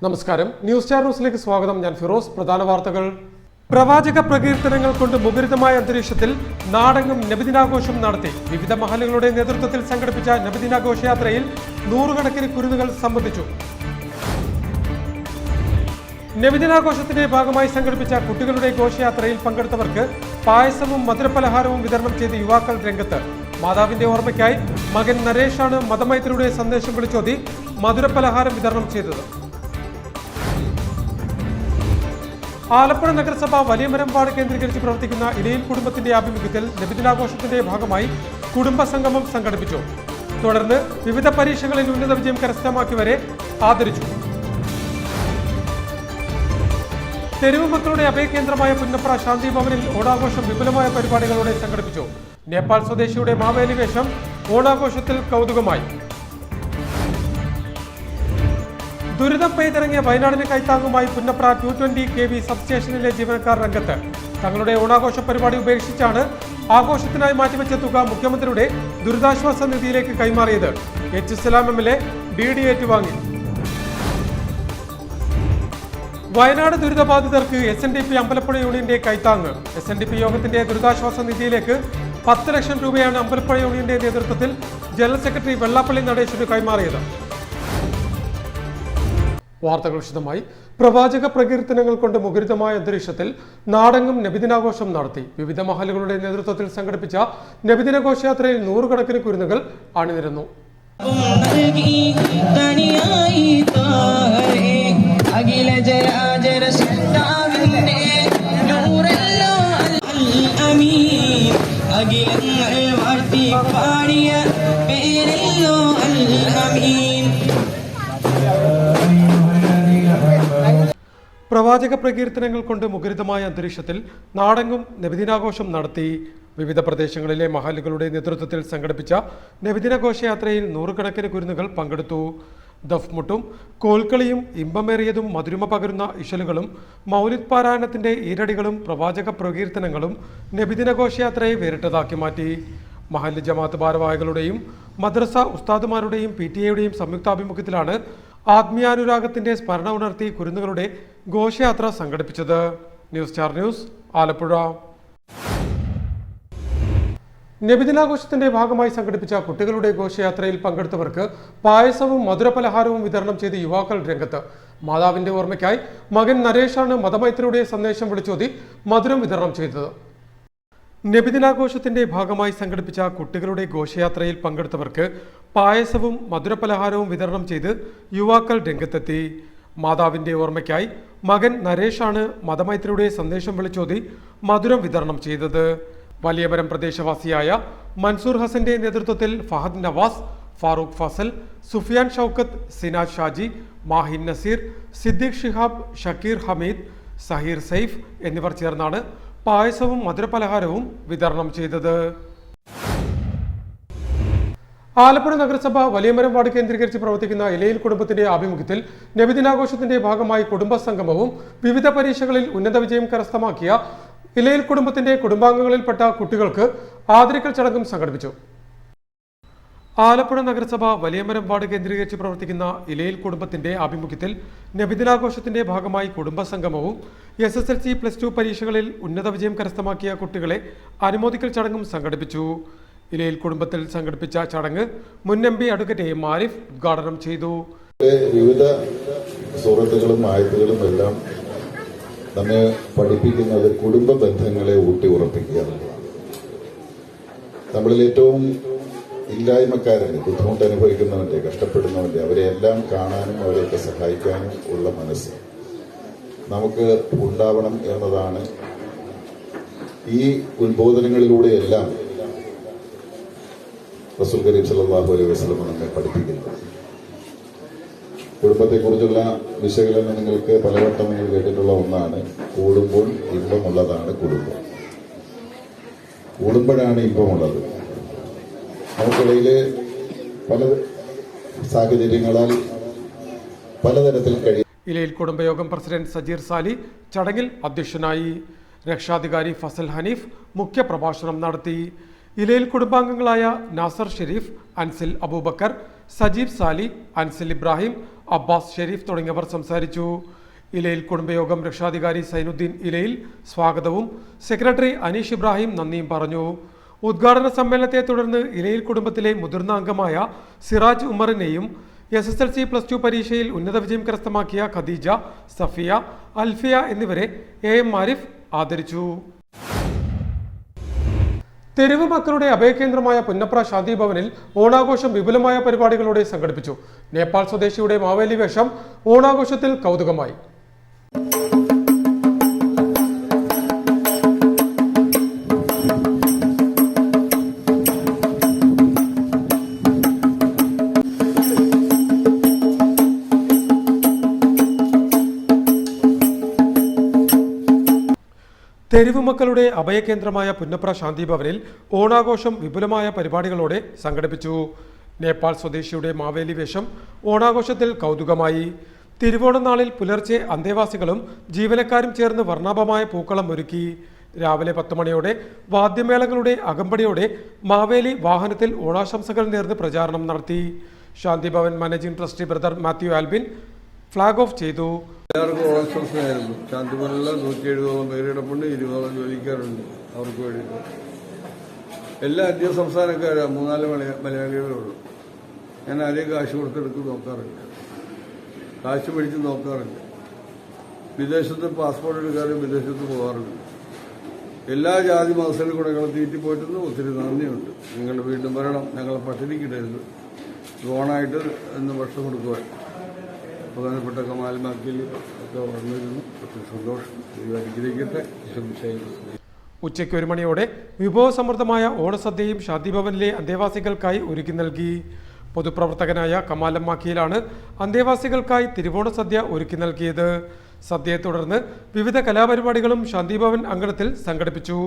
നമസ്കാരം, news star ന്യൂസിലേക്ക് സ്വാഗതം. ഞാൻ ഫിറോസ്. പ്രധാന വാർത്തകൾ. പ്രവാചക പ്രകീർത്തനങ്ങൾ കൊണ്ട് മുഖരിതമായ അന്തരീക്ഷത്തിൽ നാടെങ്ങും നബിദിനാഘോഷം നടത്തി. വിവിധ മഹല്ലുകളുടെ നേതൃത്വത്തിൽ സംഘടിപ്പിച്ച നബിദിനാഘോഷയാത്രയിൽ നൂറുകണക്കിന് കുരുന്നുകൾ സംബന്ധിച്ചു. നബിദിനാഘോഷത്തിന്റെ ഭാഗമായി സംഘടിപ്പിച്ച കുട്ടികളുടെ ഘോഷയാത്രയിൽ പങ്കെടുത്തവർക്ക് പായസവും മധുരപലഹാരവും വിതരണം ചെയ്ത് യുവാക്കൾ രംഗത്ത്. മാതാവിന്റെ ഓർമ്മയ്ക്കായി മകൻ നരേഷാണ് മതമൈത്രിയുടെ സന്ദേശം വിളിച്ചോതി മധുരപലഹാരം വിതരണം ചെയ്തത്. ആലപ്പുഴ നഗരസഭ വലിയമരം വാർഡ് കേന്ദ്രീകരിച്ച് പ്രവർത്തിക്കുന്ന ഇലയിൽ കുടുംബത്തിന്റെ ആഭിമുഖ്യത്തിൽ നബിദിനാഘോഷത്തിന്റെ ഭാഗമായി കുടുംബസംഗമം സംഘടിപ്പിച്ചു. തുടർന്ന് വിവിധ പരീക്ഷകളിൽ ഉന്നത വിജയം കരസ്ഥമാക്കിയവരെ ആദരിച്ചു. തെരുവ് മക്കളുടെ അഭയകേന്ദ്രമായ പുന്നപ്ര ശാന്തി ഭവനിൽ ഓണാഘോഷം വിപുലമായ പരിപാടികളോടെ സംഘടിപ്പിച്ചു. നേപ്പാൾ സ്വദേശിയുടെ മാവേലി വേഷം ഓണാഘോഷത്തിൽ കൗതുകമായി. ദുരിതം പെയ്തിറങ്ങിയ വയനാടിന് കൈത്താങ്ങുമായി പുന്നപ്ര 220 kV സബ്സ്റ്റേഷനിലെ ജീവനക്കാർ രംഗത്ത്. തങ്ങളുടെ ഓണാഘോഷ പരിപാടി ഉപേക്ഷിച്ചാണ് ആഘോഷത്തിനായി മാറ്റിവെച്ച തുക മുഖ്യമന്ത്രിയുടെ ദുരിതാശ്വാസ നിധിയിലേക്ക് കൈമാറിയത്. എച്ച് സലാം MLA DD ഏറ്റുവാങ്ങി. വയനാട് ദുരിതബാധിതർക്ക് SNDP അമ്പലപ്പുഴ യൂണിയന്റെ കൈത്താങ്ങ്. SNDP യോഗത്തിന്റെ ദുരിതാശ്വാസ നിധിയിലേക്ക് 10 ലക്ഷം രൂപയാണ് അമ്പലപ്പുഴ യൂണിയന്റെ നേതൃത്വത്തിൽ ജനറൽ സെക്രട്ടറി വെള്ളാപ്പള്ളി നടേശന് കൈമാറിയത്. വാർത്തകൾ വിശദമായി. പ്രവാചക പ്രകീർത്തനങ്ങൾ കൊണ്ട് മുഖരിതമായ അന്തരീക്ഷത്തിൽ നാടെങ്ങും നബിദിനാഘോഷം നടത്തി. വിവിധ മഹല്ലുകളുടെ നേതൃത്വത്തിൽ സംഘടിപ്പിച്ച നബിദിനാഘോഷയാത്രയിൽ നൂറുകണക്കിന് കുരുന്നുകൾ അണിനിരന്നു. പ്രവാചക പ്രകീർത്തനങ്ങൾ കൊണ്ട് മുഖരിതമായ അന്തരീക്ഷത്തിൽ നാടെങ്ങും നബിദിനാഘോഷം നടത്തി. വിവിധ പ്രദേശങ്ങളിലെ മഹല്ലുകളുടെ നേതൃത്വത്തിൽ സംഘടിപ്പിച്ച നബിദിനാഘോഷയാത്രയിൽ നൂറുകണക്കിന് കുരുന്നുകൾ പങ്കെടുത്തു. ദഫ്മുട്ടും കോൽക്കളിയും ഇമ്പമേറിയതും മധുരിമ പകരുന്ന ഇശലുകളും മൗലിദ് പാരായണത്തിന്റെ ഈരടികളും പ്രവാചക പ്രകീർത്തനങ്ങളും നബിദിനാഘോഷയാത്രയെ വേറിട്ടതാക്കി മാറ്റി. മഹല്ല് ജമാഅത്ത് ഭാരവാഹികളുടെയും മദ്രസ ഉസ്താദുമാരുടെയും PTA സംയുക്താഭിമുഖ്യത്തിലാണ് ആത്മീയാനുരാഗത്തിന്റെ സ്മരണ ഉണർത്തി കുരുന്നുകളുടെ ഘോഷയാത്ര സംഘടിപ്പിച്ചത്. News star news, Alappuzha. നബിദിനാഘോഷത്തിന്റെ ഭാഗമായി സംഘടിപ്പിച്ച കുട്ടികളുടെ ഘോഷയാത്രയിൽ പങ്കെടുത്തവർക്ക് പായസവും മധുരപലഹാരവും വിതരണം ചെയ്ത് യുവാക്കൾ രംഗത്ത്. മാതാവിന്റെ ഓർമ്മയ്ക്കായി മകൻ നരേഷാണ് മതമൈത്രിയുടെ സന്ദേശം വിളിച്ചോതി മധുരം വിതരണം ചെയ്തത്. നബിദിനാഘോഷത്തിന്റെ ഭാഗമായി സംഘടിപ്പിച്ച കുട്ടികളുടെ ഘോഷയാത്രയിൽ പങ്കെടുത്തവർക്ക് പായസവും മധുരപലഹാരവും വിതരണം ചെയ്ത് യുവാക്കൾ രംഗത്തെത്തി. മാതാവിന്റെ ഓർമ്മയ്ക്കായി മകൻ നരേഷാണ് മതമൈത്രിയുടെ സന്ദേശം വിളിച്ചോതി മധുരം വിതരണം ചെയ്തത്. വലിയമരം പ്രദേശവാസിയായ മൻസൂർ ഹസന്റെ നേതൃത്വത്തിൽ ഫഹദ് നവാസ്, ഫാറൂഖ് ഫസൽ, സുഫിയാൻ ഷൗക്കത്ത്, സിനാജ് ഷാജി, മാഹിൻ നസീർ, സിദ്ദീഖ് ഷിഹാബ്, ഷക്കീർ ഹമീദ്, സഹീർ സൈഫ് എന്നിവർ ചേർന്നാണ് പായസവും മധുരപലഹാരവും വിതരണം ചെയ്തത്. ആലപ്പുഴ നഗരസഭ വലിയമരം വാർഡ് കേന്ദ്രീകരിച്ച് പ്രവർത്തിക്കുന്ന ഇലയിൽ കുടുംബത്തിന്റെ ആഭിമുഖ്യത്തിൽ നബിദിനാഘോഷത്തിന്റെ ഭാഗമായി കുടുംബസംഗമവും വിവിധ പരീക്ഷകളിൽ ഉന്നത വിജയം കരസ്ഥമാക്കിയ ഇലയിൽ കുടുംബത്തിന്റെ കുടുംബാംഗങ്ങളിൽപ്പെട്ട കുട്ടികൾക്ക് ആദരിക്കൽ ചടങ്ങും സംഘടിപ്പിച്ചു. ആലപ്പുഴ നഗരസഭ വലിയമരം വാർഡ് കേന്ദ്രീകരിച്ച് പ്രവർത്തിക്കുന്ന ഇലയിൽ കുടുംബത്തിന്റെ ആഭിമുഖ്യത്തിൽ നബിദിനാഘോഷത്തിന്റെ ഭാഗമായി കുടുംബസംഗമവും SSLC+2 പരീക്ഷകളിൽ ഉന്നത വിജയം കരസ്ഥമാക്കിയ കുട്ടികളെ അനുമോദിക്കൽ ചടങ്ങും സംഘടിപ്പിച്ചു. ഇലയിൽ കുടുംബത്തിൽ സംഘടിപ്പിച്ച ചടങ്ങ് മുൻ MP അഡ്വക്കേറ്റ് AM ആരിഫ് ഉദ്ഘാടനം ചെയ്തു. വിവിധ സുഹൃത്തുക്കളും ആയത്തുകളും എല്ലാം നമ്മെ പഠിപ്പിക്കുന്നത് കുടുംബ ബന്ധങ്ങളെ ഊട്ടി ഉറപ്പിക്കുക എന്നുള്ളതാണ്. നമ്മളിൽ ഏറ്റവും ഇല്ലായ്മക്കാരന്, ബുദ്ധിമുട്ട് അനുഭവിക്കുന്നവന്റെ, കഷ്ടപ്പെടുന്നവന്റെ, അവരെ എല്ലാം കാണാനും അവരെയൊക്കെ സഹായിക്കാനും ഉള്ള മനസ്സ് നമുക്ക് ഉണ്ടാവണം എന്നതാണ് ഈ ഉത്ബോധനങ്ങളിലൂടെയെല്ലാം റസൂൽ കരീം സല്ലല്ലാഹു അലൈഹി വസല്ലം നമ്മെ പഠിപ്പിക്കുന്നത്. കുടുംബത്തെക്കുറിച്ചുള്ള വിശകലനം നിങ്ങൾക്ക് പലവട്ടം നിങ്ങൾ കേട്ടിട്ടുള്ള ഒന്നാണ്. കൂടുമ്പോൾ ഇമ്പമുള്ളതാണ് കുടുംബം. കൂടുമ്പോഴാണ് ഇമ്പമുള്ളത്. നമുക്കിടയില് പല സാഹചര്യങ്ങളാൽ പലതരത്തിൽ കഴിയും. ഇലയിൽ കുടുംബയോഗം പ്രസിഡന്റ് സജീർ സാലി ചടങ്ങിൽ അധ്യക്ഷനായി. രക്ഷാധികാരി ഫസൽ ഹനീഫ് മുഖ്യപ്രഭാഷണം നടത്തി. ഇലയിൽ കുടുംബാംഗങ്ങളായ നാസർ ഷെരീഫ്, അൻസിൽ അബൂബക്കർ, സജീബ് സാലി, അൻസൽ ഇബ്രാഹിം, അബ്ബാസ് ഷെരീഫ് തുടങ്ങിയവർ സംസാരിച്ചു. ഇലയിൽ കുടുംബയോഗം രക്ഷാധികാരി സൈനുദ്ദീൻ ഇലയിൽ സ്വാഗതവും സെക്രട്ടറി അനീഷ് ഇബ്രാഹിം നന്ദിയും പറഞ്ഞു. ഉദ്ഘാടന സമ്മേളനത്തെ തുടർന്ന് ഇലയിൽ കുടുംബത്തിലെ മുതിർന്ന അംഗമായ സിറാജ് ഉമറിനെയും SSLC+2 പരീക്ഷയിൽ ഉന്നത വിജയം കരസ്ഥമാക്കിയ ഖദീജ, സഫിയ, അൽഫിയ എന്നിവരെ AM ആരിഫ് ആദരിച്ചു. തെരുവ് മക്കളുടെ അഭയകേന്ദ്രമായ പുന്നപ്ര ശാന്തി ഭവനിൽ ഓണാഘോഷം വിപുലമായ പരിപാടികളോടെ സംഘടിപ്പിച്ചു. നേപ്പാൾ സ്വദേശിയുടെ മാവേലി വേഷം ഓണാഘോഷത്തിൽ കൗതുകമായി. തെരുവ് മക്കളുടെ അഭയകേന്ദ്രമായ പുന്നപ്ര ശാന്തി ഭവനിൽ ഓണാഘോഷം വിപുലമായ പരിപാടികളോടെ സംഘടിപ്പിച്ചു. നേപ്പാൾ സ്വദേശിയുടെ മാവേലി വേഷം ഓണാഘോഷത്തിൽ കൗതുകമായി. തിരുവോണ നാളിൽ പുലർച്ചെ അന്തേവാസികളും ജീവനക്കാരും ചേർന്ന് വർണ്ണാഭമായ പൂക്കളം ഒരുക്കി. രാവിലെ 10 മണിയോടെ വാദ്യമേളങ്ങളുടെ അകമ്പടിയോടെ മാവേലി വാഹനത്തിൽ ഓണാശംസകൾ നേർന്ന് പ്രചാരണം നടത്തി. Shanti Bhavan managing trustee brother Mathew Albin flag off ചെയ്തു. എല്ലാവർക്കും ഓണാശംസയായിരുന്നു. ശാന്തിഭവനിൽ 170 പേരിടപ്പുണ്ട്, 20 ജോലിക്കാരുണ്ട്. അവർക്ക് വേണ്ടിയിട്ട് എല്ലാ അന്യ സംസ്ഥാനക്കാരും 3-4 മലയാളികളേ ഉള്ളൂ. ഞാൻ ആരെയും കാശ് കൊടുത്തെടുത്ത് നോക്കാറില്ല, കാശ് പിടിച്ച് നോക്കാറില്ല. വിദേശത്ത് പാസ്പോർട്ട് എടുക്കാനും വിദേശത്ത് പോകാറുണ്ട്. എല്ലാ ജാതി മതസ്ഥരും കൂടെ ഞങ്ങൾ തീറ്റിപ്പോയിട്ടുണ്ട്. ഒത്തിരി നന്ദിയുണ്ട്. നിങ്ങൾ വീണ്ടും വരണം, ഞങ്ങളെ പട്ടിണിക്കിടരുത്. ഓണായിട്ട് എന്ന് ഭക്ഷണം കൊടുക്കുവാൻ പ്രധാനപ്പെട്ട കമാൽ മാക്കിൽ ഒക്കെ വന്നിരുന്നു. ഒത്തിരി സന്തോഷം. അനുഗ്രഹിക്കട്ടെ. ഉച്ചയ്ക്ക് 1 മണിയോടെ വിഭവസമൃദ്ധമായ ഓണസദ്യയും ശാന്തി ഭവനിലെ അന്തേവാസികൾക്കായി ഒരുക്കി നൽകി. പൊതുപ്രവർത്തകനായ കമാലം മാക്കിയിലാണ് അന്തേവാസികൾക്കായി തിരുവോണ സദ്യ ഒരുക്കി നൽകിയത്. സദ്യയെ തുടർന്ന് വിവിധ കലാപരിപാടികളും ശാന്തി ഭവൻ അങ്കണത്തിൽ സംഘടിപ്പിച്ചു.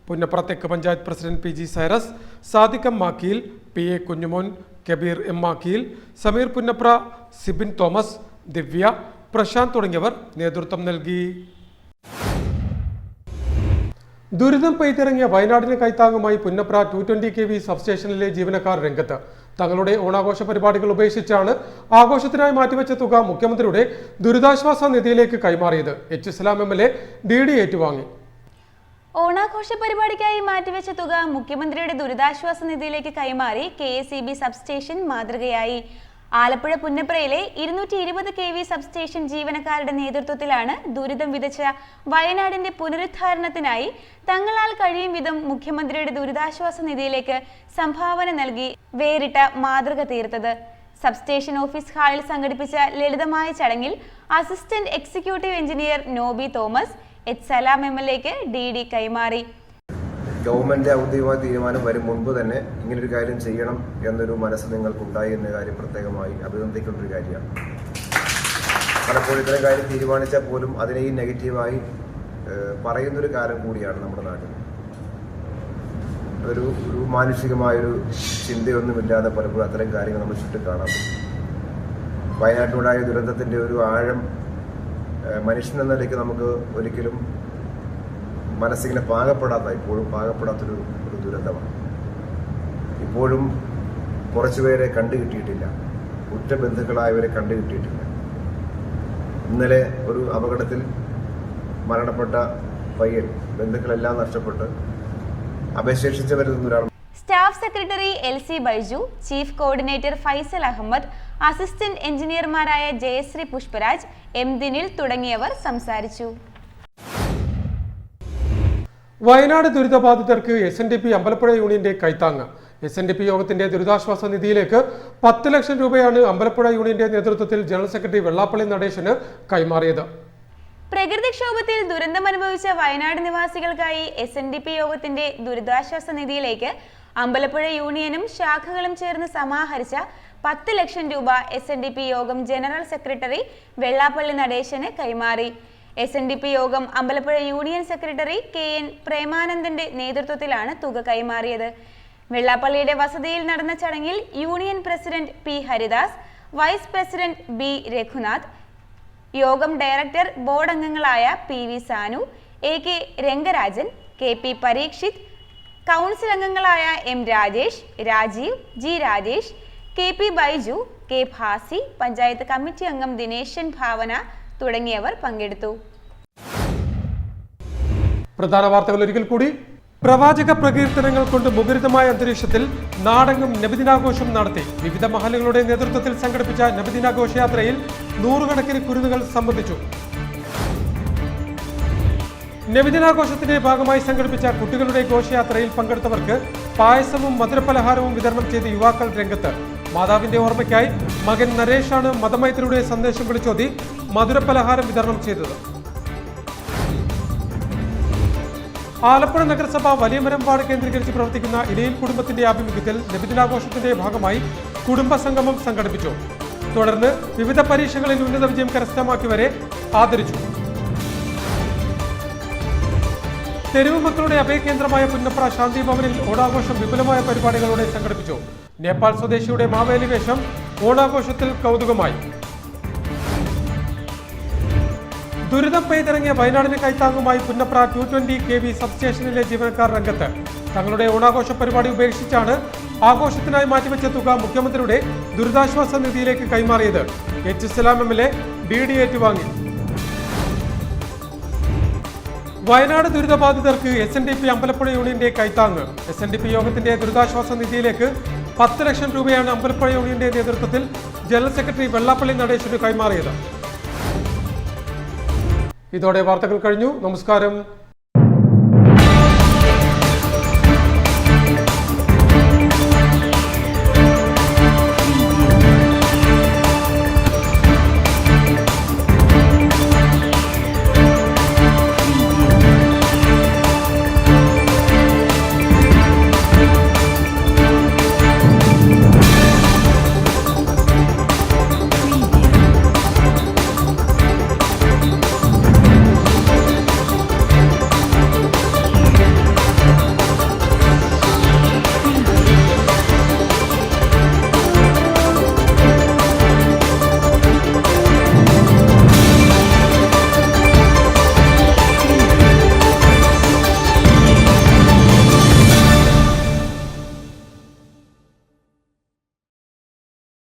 പുന്നപ്ര തെക്ക് panchayat president PG Cyrus, Sadiq M Makkiyil, PA Kunjumon, Kabeer M Makkiyil, Sameer Punnapra, Sibin Thomas, Divya, Prashanth തുടങ്ങിയവർ നേതൃത്വം നൽകി. ദുരിതം പെയ്തിറങ്ങിയ വയനാടിന് കൈത്താങ്ങുമായി പുന്നപ്ര 220 kV സബ്സ്റ്റേഷനിലെ ജീവനക്കാർ രംഗത്ത്. തങ്ങളുടെ ഓണാഘോഷ പരിപാടികൾ ഉപേക്ഷിച്ചാണ് ആഘോഷത്തിനായി മാറ്റിവെച്ച തുക മുഖ്യമന്ത്രിയുടെ ദുരിതാശ്വാസ നിധിയിലേക്ക് കൈമാറിയത്. H. സലാം MLA DD ഏറ്റുവാങ്ങി. ഓണാഘോഷ പരിപാടിക്കായി മാറ്റിവെച്ച തുക മുഖ്യമന്ത്രിയുടെ ദുരിതാശ്വാസ നിധിയിലേക്ക് കൈമാറി KSEB സബ്സ്റ്റേഷൻ മാതൃകയായി. ആലപ്പുഴ പുന്നപ്രയിലെ 220 kV സബ്സ്റ്റേഷൻ ജീവനക്കാരുടെ നേതൃത്വത്തിലാണ് ദുരിതം വിതച്ച വയനാടിന്റെ പുനരുദ്ധാരണത്തിനായി തങ്ങളാൽ കഴിയും വിധം മുഖ്യമന്ത്രിയുടെ ദുരിതാശ്വാസ നിധിയിലേക്ക് സംഭാവന നൽകി വേറിട്ട മാതൃക തീർത്തത്. സബ്സ്റ്റേഷൻ ഓഫീസ് ഹാളിൽ സംഘടിപ്പിച്ച ലളിതമായ ചടങ്ങിൽ assistant executive engineer Nobi Thomas H. Salam MLAക്ക് DD കൈമാറി. ഗവൺമെന്റ് ഔദ്യോഗികമായ തീരുമാനം വരും മുൻപ് തന്നെ ഇങ്ങനൊരു കാര്യം ചെയ്യണം എന്നൊരു മനസ്സ് നിങ്ങൾക്കുണ്ടായി എന്ന കാര്യം പ്രത്യേകമായി അഭിനന്ദിക്കേണ്ട ഒരു കാര്യമാണ്. പലപ്പോഴും ഇത്തരം കാര്യം തീരുമാനിച്ചാൽ പോലും അതിനെയും നെഗറ്റീവായി പറയുന്നൊരു കാലം കൂടിയാണ് നമ്മുടെ നാട്ടിൽ. ഒരു മാനുഷികമായൊരു ചിന്തയൊന്നുമില്ലാതെ പലപ്പോഴും അത്തരം കാര്യങ്ങൾ നമ്മൾ ചുറ്റും കാണാം. വയനാട്ടിലുണ്ടായ ദുരന്തത്തിന്റെ ഒരു ആഴം മനുഷ്യൻ എന്ന നിലയ്ക്ക് നമുക്ക് ഒരിക്കലും മനസ്സിങ്ങനെ ഇപ്പോഴും പാകപ്പെടാത്തൊരു ദുരന്തമാണ്. ഇപ്പോഴും കുറച്ചുപേരെ കണ്ടുകിട്ടിയിട്ടില്ല, ഉറ്റ ബന്ധുക്കളായവരെ കണ്ടുകിട്ടിയിട്ടില്ല. ഇന്നലെ ഒരു അപകടത്തിൽ മരണപ്പെട്ട പയ്യൻ ബന്ധുക്കളെല്ലാം നഷ്ടപ്പെട്ട് അവശേഷിച്ചവരിൽ നിന്നൊരാൾ. Staff secretary LC Baiju, chief coordinator Faisal Ahmed, assistant എഞ്ചിനീയർമാരായ ജയശ്രീ പുഷ്പരാജ്, M. ദിനിൽ തുടങ്ങിയവർ സംസാരിച്ചു. വയനാട് ദുരിതബാധിതർക്ക് SNDP അമ്പലപ്പുഴ യൂണിയന്റെ കൈത്താങ്ങ്. SNDP യോഗത്തിന്റെ ദുരിതാശ്വാസ നിധിയിലേക്ക് 10 ലക്ഷം രൂപയാണ് അമ്പലപ്പുഴ യൂണിയന്റെ നേതൃത്വത്തിൽ ജനറൽ സെക്രട്ടറി വെള്ളാപ്പള്ളി നടേശന് കൈമാറിയത്. പ്രകൃതിക്ഷോഭത്തിൽ ദുരന്തമനുഭവിച്ച വയനാട് നിവാസികൾക്കായി SNDP യോഗത്തിന്റെ ദുരിതാശ്വാസ നിധിയിലേക്ക് അമ്പലപ്പുഴ യൂണിയനും ശാഖകളും ചേർന്ന് സമാഹരിച്ച 10 ലക്ഷം രൂപ SNDP യോഗം ജനറൽ സെക്രട്ടറി വെള്ളാപ്പള്ളി നടേശന് കൈമാറി. SNDP യോഗം അമ്പലപ്പുഴ യൂണിയൻ സെക്രട്ടറി KN പ്രേമാനന്ദന്റെ നേതൃത്വത്തിലാണ് തുക കൈമാറിയത്. വെള്ളാപ്പള്ളിയുടെ വസതിയിൽ നടന്ന ചടങ്ങിൽ union president P. Haridas, vice president B. Raghunath, യോഗം ഡയറക്ടർ ബോർഡ് അംഗങ്ങളായ PV Sanu, AK Rangarajan, KP Parikshith, council അംഗങ്ങളായ M. Rajesh, Rajeev, G. Rajesh, KP Baiju, K Bhasi, panchayat committee അംഗം ദിനേശൻ ഭാവന തുടങ്ങിയവർ പങ്കെടുത്തു. പ്രധാന വാർത്തകൾ ഒരിക്കൽ കൂടി. പ്രവാചക പ്രകീർത്തനങ്ങൾ കൊണ്ട് മുഖരിതമായ അന്തരീക്ഷത്തിൽ നാടെങ്ങും നബിദിനാഘോഷം നടത്തി. വിവിധ മഹല്ലുകളുടെ നേതൃത്വത്തിൽ സംഘടിപ്പിച്ച നബിദിനാഘോഷയാത്രയിൽ നൂറുകണക്കിന് കുരുന്നുകൾ സംബന്ധിച്ചു. നബിദിനാഘോഷത്തിന്റെ ഭാഗമായി സംഘടിപ്പിച്ച കുട്ടികളുടെ ഘോഷയാത്രയിൽ പങ്കെടുത്തവർക്ക് പായസവും മധുരപലഹാരവും വിതരണം ചെയ്ത യുവാക്കൾ രംഗത്ത്. മാതാവിന്റെ ഓർമ്മയ്ക്കായി മകൻ നരേഷാണ് മതമൈത്രിയുടെ സന്ദേശം വിളിച്ചോതി മധുരപലഹാരം വിതരണം ചെയ്തത്. ആലപ്പുഴ നഗരസഭ വലിയമരം വാർഡ് കേന്ദ്രീകരിച്ച് പ്രവർത്തിക്കുന്ന ഇലയിൽ കുടുംബത്തിന്റെ ആഭിമുഖ്യത്തിൽ നബിദിനാഘോഷത്തിന്റെ ഭാഗമായി കുടുംബ സംഗമം സംഘടിപ്പിച്ചു. തുടർന്ന് വിവിധ പരീക്ഷകളിൽ ഉന്നത വിജയം കരസ്ഥമാക്കിയവരെ ആദരിച്ചു. തെരുവ് മക്കളുടെ അഭയകേന്ദ്രമായ പുന്നപ്ര ശാന്തി ഭവനിൽ ഓണാഘോഷം വിപുലമായ പരിപാടികളോടെ സംഘടിപ്പിച്ചു. നേപ്പാൾ സ്വദേശിയുടെ മാവേലി വേഷം ഓണാഘോഷത്തിൽ കൗതുകമായി. ദുരിതം പെയ്തിറങ്ങിയ വയനാടിന് കൈത്താങ്ങുമായി പുന്നപ്ര 220 kV സബ്സ്റ്റേഷനിലെ ജീവനക്കാർ രംഗത്ത്. തങ്ങളുടെ ഓണാഘോഷ പരിപാടി ഉപേക്ഷിച്ചാണ് ആഘോഷത്തിനായി മാറ്റിവെച്ച തുക മുഖ്യമന്ത്രിയുടെ ദുരിതാശ്വാസ നിധിയിലേക്ക് കൈമാറിയത്. സലാം MLA DD ഏറ്റുവാങ്ങി. വയനാട് ദുരിതബാധിതർക്ക് SNDP അമ്പലപ്പുഴ യൂണിയന്റെ കൈത്താങ്ങ്. SNDP യോഗത്തിന്റെ ദുരിതാശ്വാസ നിധിയിലേക്ക് 10 ലക്ഷം രൂപയാണ് അമ്പലപ്പുഴ യൂണിയന്റെ നേതൃത്വത്തിൽ ജനറൽ സെക്രട്ടറി വെള്ളാപ്പള്ളി നടേശന് കൈമാറിയത്. ഇതോടെ വാർത്തകൾ കഴിഞ്ഞു. നമസ്കാരം.